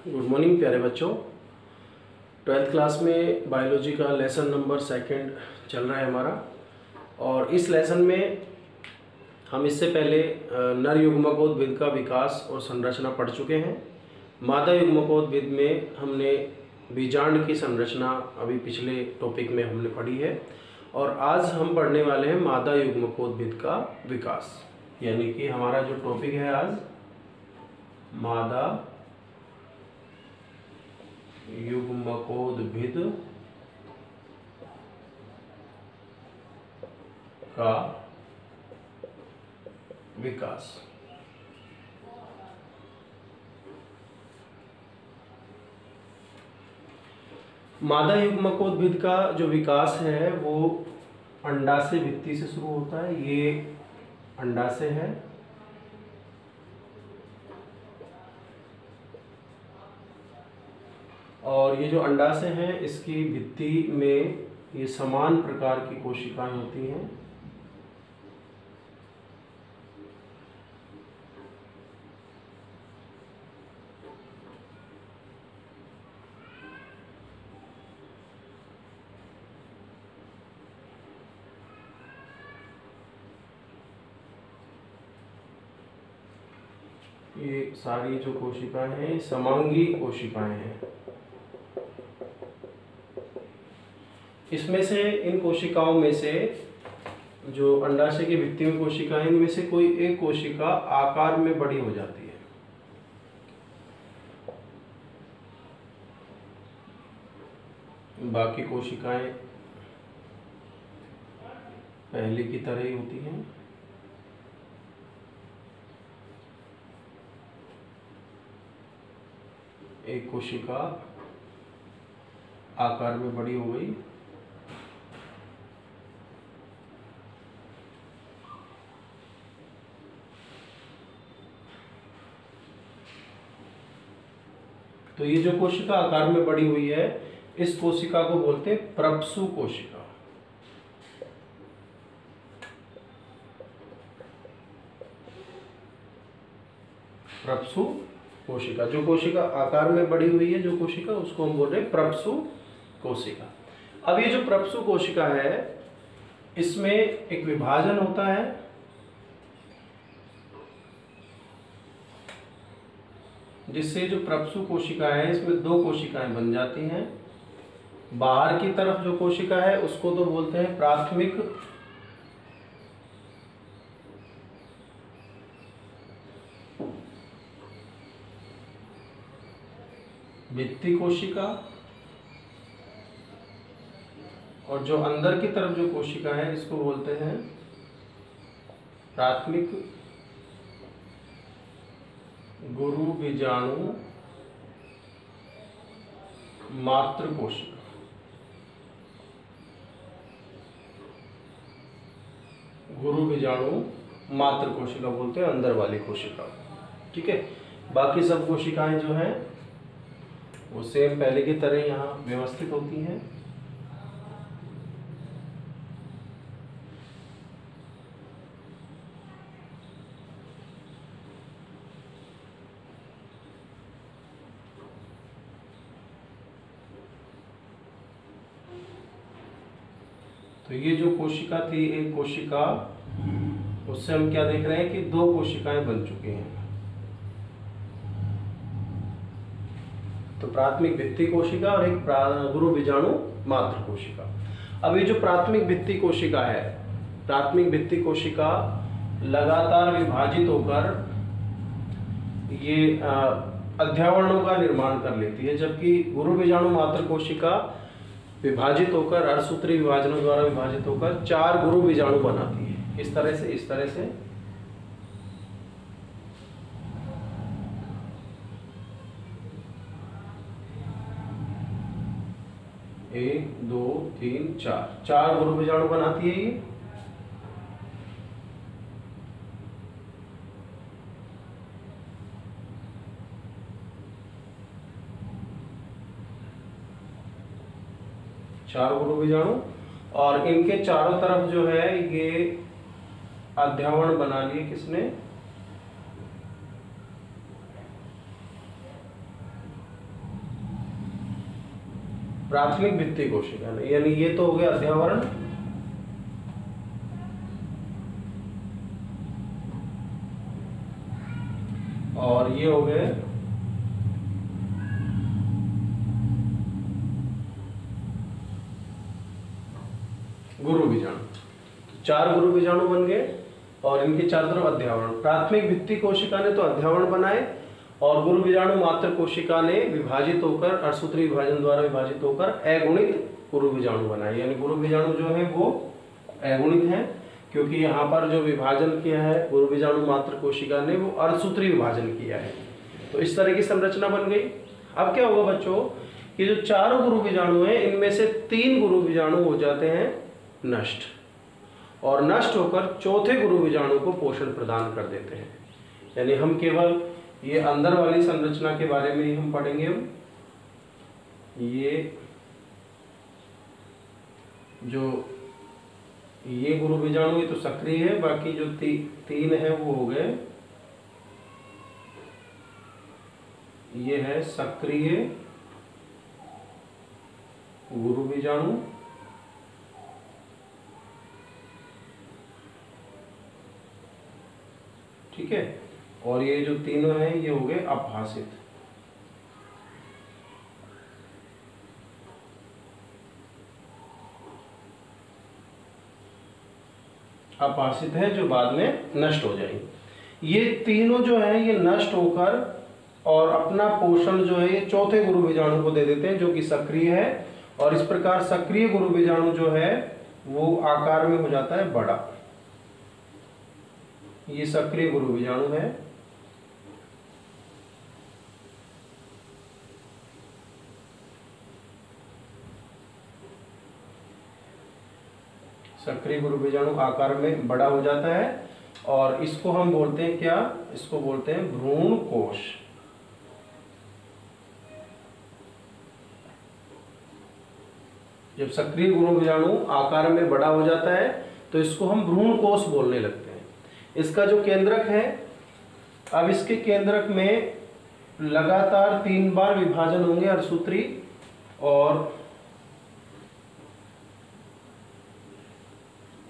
Good morning प्यारे बच्चों। 12th class में बायोलॉजी का लेसन नंबर 2 चल रहा है हमारा। और इस लेसन में हम इससे पहले नर युग्मकोद्भिद का विकास और संरचना पढ़ चुके हैं। मादा युग्मकोद्भिद में हमने बीजांड की संरचना अभी पिछले टॉपिक में हमने पढ़ी है, और आज हम पढ़ने वाले हैं मादा युग्मकोद्भिद का विकास। यानी कि हमारा जो टॉपिक है आज मादा युग्मकोद्भिद का विकास। मादा युग्मकोद्भिद का जो विकास है वो अंडाशय भित्ति से शुरू होता है। ये अंडाशय है, और ये जो अंडाशय है इसकी भित्ति में ये समान प्रकार की कोशिकाएं होती हैं। ये सारी जो कोशिकाएं हैं समांगी कोशिकाएं हैं। इसमें से इन कोशिकाओं में से जो अंडाशय की भित्ति में कोशिकाएं, इनमें से कोई एक कोशिका आकार में बड़ी हो जाती है। बाकी कोशिकाएं पहले की तरह ही होती हैं। एक कोशिका आकार में बड़ी हो गई, तो ये जो कोशिका आकार में बड़ी हुई है इस कोशिका को बोलते हैं प्रप्सु कोशिका। प्रप्सु कोशिका, जो कोशिका आकार में बड़ी हुई है जो कोशिका, उसको हम बोल रहे हैं प्रप्सु कोशिका। अब ये जो प्रप्सु कोशिका है इसमें एक विभाजन होता है, जिससे जो प्रप्सु कोशिका है इसमें दो कोशिकाएं बन जाती हैं। बाहर की तरफ जो कोशिका है उसको तो बोलते हैं प्राथमिक भित्ति कोशिका, और जो अंदर की तरफ जो कोशिका है इसको बोलते हैं प्राथमिक गुरु बीजाणु मात्र कोशिका। गुरु बीजाणु मात्र कोशिका बोलते हैं अंदर वाली कोशिका। ठीक है, बाकी सब कोशिकाएं जो हैं वो सेम पहले की तरह यहाँ व्यवस्थित होती हैं। तो ये जो कोशिका थी एक कोशिका, उससे हम क्या देख रहे हैं कि दो कोशिकाएं बन चुकी हैं। तो प्राथमिक भित्ति कोशिका और एक गुरु बीजाणु मात्र कोशिका। अब ये जो प्राथमिक भित्ति कोशिका है, प्राथमिक भित्ति कोशिका लगातार विभाजित होकर ये अध्यावरणों का निर्माण कर लेती है, जबकि गुरु बीजाणु मात्र कोशिका विभाजित होकर अर्धसूत्री विभाजनों द्वारा विभाजित होकर 4 गुरु बीजाणु बनाती है। इस तरह से 1 2 3 4 गुरु बीजाणु बनाती है ये। चार गुरु बीजाणु, और इनके चारों तरफ जो है ये अध्यावरण बना लिए किसने, प्राथमिक भित्ति कोशिका, यानी ये तो हो गया अध्यावरण, और ये हो गए गुरु बीजाणु। चार गुरु बीजाणु बन गए और इनके चारों तरफ अध्यावरण। प्राथमिक भित्ति कोशिका ने तो अध्यावरण बनाए और गुरु बीजाणु मात्र कोशिका ने विभाजित होकर अर्धसूत्री विभाजन द्वारा विभाजित होकर अगुणित गुरु बीजाणु बनाए। यानी गुरु बीजाणु जो है वो अगुणित है, क्योंकि यहाँ पर जो विभाजन किया है गुरु बीजाणु मात्र कोशिका ने वो अर्धसूत्री विभाजन किया है। तो इस तरह की संरचना बन गई। अब क्या होगा बच्चों कि जो चारों गुरु बीजाणु हैं इनमें से 3 गुरु बीजाणु हो जाते हैं नष्ट, और नष्ट होकर चौथे गुरु बीजाणु को पोषण प्रदान कर देते हैं। यानी हम केवल ये अंदर वाली संरचना के बारे में ही हम पढ़ेंगे। हम ये गुरु बीजाणु ये तो सक्रिय है, बाकी जो 3 है वो हो गए, ये है सक्रिय गुरु बीजाणु, ठीक है, और ये जो तीनों हैं ये हो गए अभाषित। अभाषित है जो बाद में नष्ट हो जाएंगे। ये तीनों जो है ये नष्ट होकर और अपना पोषण जो है ये चौथे गुरु बीजाणु को दे देते हैं जो कि सक्रिय है, और इस प्रकार सक्रिय गुरु बीजाणु जो है वो आकार में हो जाता है बड़ा। ये सक्रिय गुरु बीजाणु है, सक्रिय गुरु बीजाणु आकार में बड़ा हो जाता है, और इसको हम बोलते हैं क्या, इसको बोलते हैं भ्रूण कोश। जब सक्रिय गुरु बीजाणु आकार में बड़ा हो जाता है तो इसको हम भ्रूण कोश बोलने लगते हैं। इसका जो केंद्रक है, अब इसके केंद्रक में लगातार 3 बार विभाजन होंगे अर्धसूत्री, और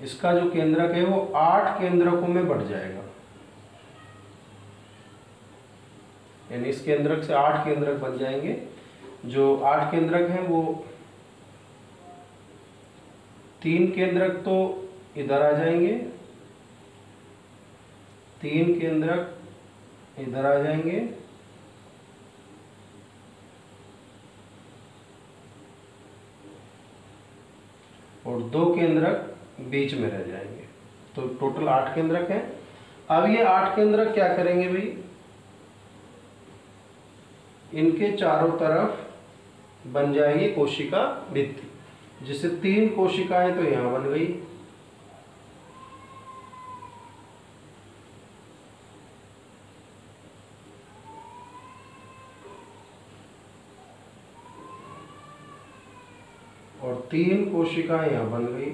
इसका जो केंद्रक है वो 8 केंद्रकों में बढ़ जाएगा। यानी इस केंद्रक से 8 केंद्रक बन जाएंगे। जो 8 केंद्रक हैं वो 3 केंद्रक तो इधर आ जाएंगे, 3 केंद्रक इधर आ जाएंगे, और 2 केंद्रक बीच में रह जाएंगे। तो टोटल 8 केंद्रक हैं। अब ये 8 केंद्रक क्या करेंगे भाई, इनके चारों तरफ बन जाएगी कोशिका भित्ति, जिससे 3 कोशिकाएं तो यहां बन गई, और 3 कोशिकाएं यहां बन गई,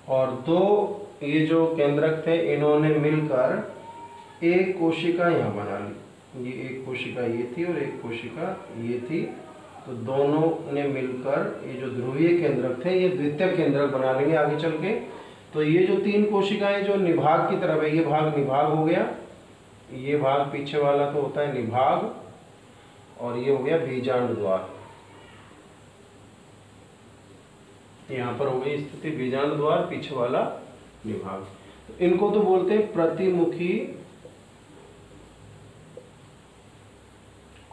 और 2 ये जो केंद्रक थे इन्होंने मिलकर एक कोशिका यहाँ बना ली। ये एक कोशिका ये थी और एक कोशिका ये थी, तो दोनों ने मिलकर ये जो ध्रुवीय केंद्रक थे ये द्वितीय केंद्रक बना लेंगे आगे चल के। तो ये जो 3 कोशिकाएं जो निभाग की तरफ है, ये भाग निभाग हो गया, ये भाग पीछे वाला तो होता है निभाग, और ये हो गया बीजांड द्वार। यहाँ पर हो गई स्थिति बीजांड द्वार, पीछे वाला निभाग। तो इनको तो बोलते हैं प्रतिमुखी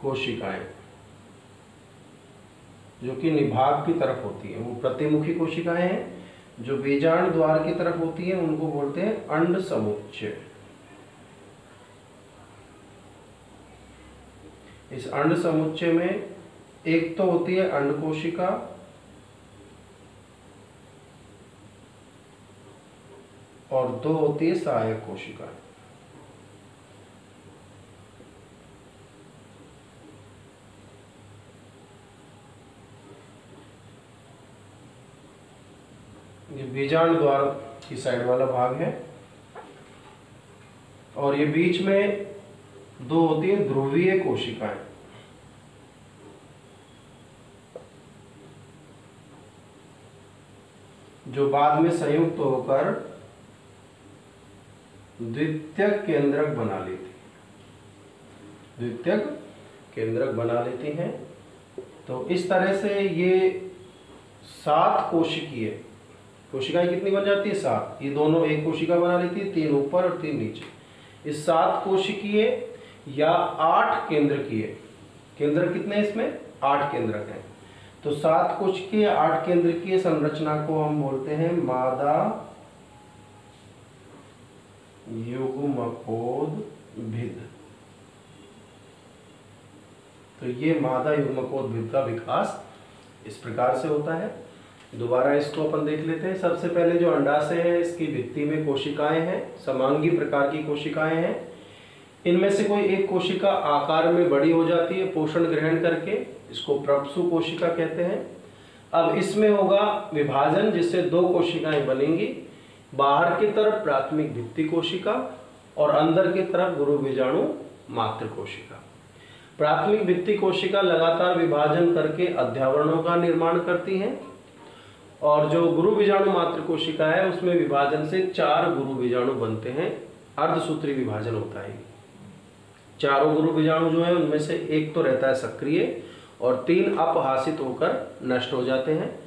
कोशिकाएं, जो कि निभाग की तरफ होती है। वो प्रतिमुखी कोशिकाएं हैं। जो बीजांड द्वार की तरफ होती है उनको बोलते हैं अंड समुच्चय। इस अंड समुच्चय में एक तो होती है अंड कोशिका, और 2 होती है सहायक कोशिका। ये बीजांड द्वार की साइड वाला भाग है। और ये बीच में दो होती है ध्रुवीय कोशिकाएं। जो बाद में संयुक्त होकर द्वितीयक केंद्रक बना लेती, द्वितीयक केंद्रक बना लेती हैं। तो इस तरह से ये 7 कोशिकीय कोशिकाएं कितनी बन जाती है? 7। ये दोनों एक कोशिका बना लेती है, 3 ऊपर और 3 नीचे। इस 7 कोशिकीय या 8 केंद्रकीय, केंद्र कितने इसमें? 8 केंद्रक हैं। तो 7 कोशिकीय 8 केंद्रकीय संरचना को हम बोलते हैं मादा युग्मकोद्भिद। तो ये मादा युग्मकोद्भिद का विकास इस प्रकार से होता है। दोबारा इसको अपन देख लेते हैं। सबसे पहले जो अंडाशय है, इसकी भित्ति में कोशिकाएं हैं, समांगी प्रकार की कोशिकाएं हैं। इनमें से कोई एक कोशिका आकार में बड़ी हो जाती है पोषण ग्रहण करके, इसको प्रप्सु कोशिका कहते हैं। अब इसमें होगा विभाजन, जिससे 2 कोशिकाएं बनेंगी। बाहर की तरफ प्राथमिक भित्ति कोशिका और अंदर की तरफ गुरु बीजाणु मात्र कोशिका। प्राथमिक भित्ति कोशिका लगातार विभाजन करके अध्यावरणों का निर्माण करती हैं, और जो गुरु बीजाणु मात्र कोशिका है उसमें विभाजन से 4 गुरु बीजाणु बनते हैं। अर्धसूत्री विभाजन होता है। चारों गुरु बीजाणु जो है उनमें से एक तो रहता है सक्रिय और 3 अपहासित होकर नष्ट हो जाते हैं,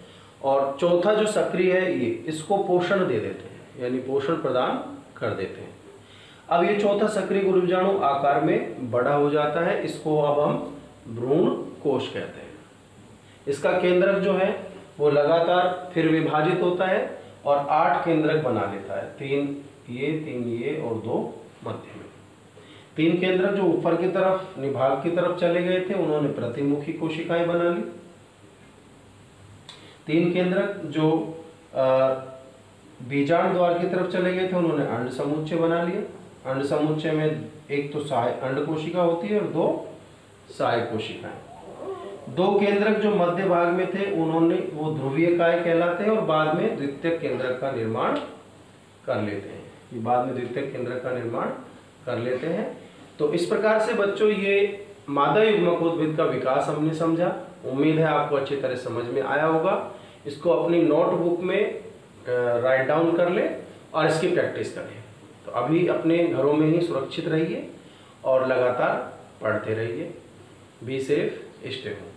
और चौथा जो सक्रिय है ये इसको पोषण दे देते हैं, यानी पोषण प्रदान कर देते हैं। अब ये चौथा सक्रिय गुरु बीजाणु आकार में बड़ा हो जाता है, इसको अब हम भ्रूण कोश कहते हैं। इसका केंद्रक जो है वो लगातार फिर विभाजित होता है और 8 केंद्रक बना लेता है, 3 ये और 2 मध्य में। 3 केंद्रक जो ऊपर की तरफ निभाग की तरफ चले गए थे उन्होंने प्रतिमुखी कोशिकाएं बना ली। 3 केंद्रक जो बीजांड द्वार की तरफ चले गए थे उन्होंने अंड समुच्चय बना लिया। अंड समुच्चय में एक तो सहाय अंड कोशिका होती है और 2 सहायक कोशिकाएं। 2 केंद्रक जो मध्य भाग में थे उन्होंने वो ध्रुवीय काय कहलाते हैं और बाद में द्वितीयक केंद्रक का निर्माण कर लेते हैं। ये बाद में द्वितीयक केंद्रक का निर्माण कर लेते हैं। तो इस प्रकार से बच्चों ये मादा युग्मकोद्भिद का विकास हमने समझा। उम्मीद है आपको अच्छी तरह समझ में आया होगा। इसको अपनी नोटबुक में राइट डाउन कर ले और इसकी प्रैक्टिस करें। तो अभी अपने घरों में ही सुरक्षित रहिए और लगातार पढ़ते रहिए। Be safe, stay home.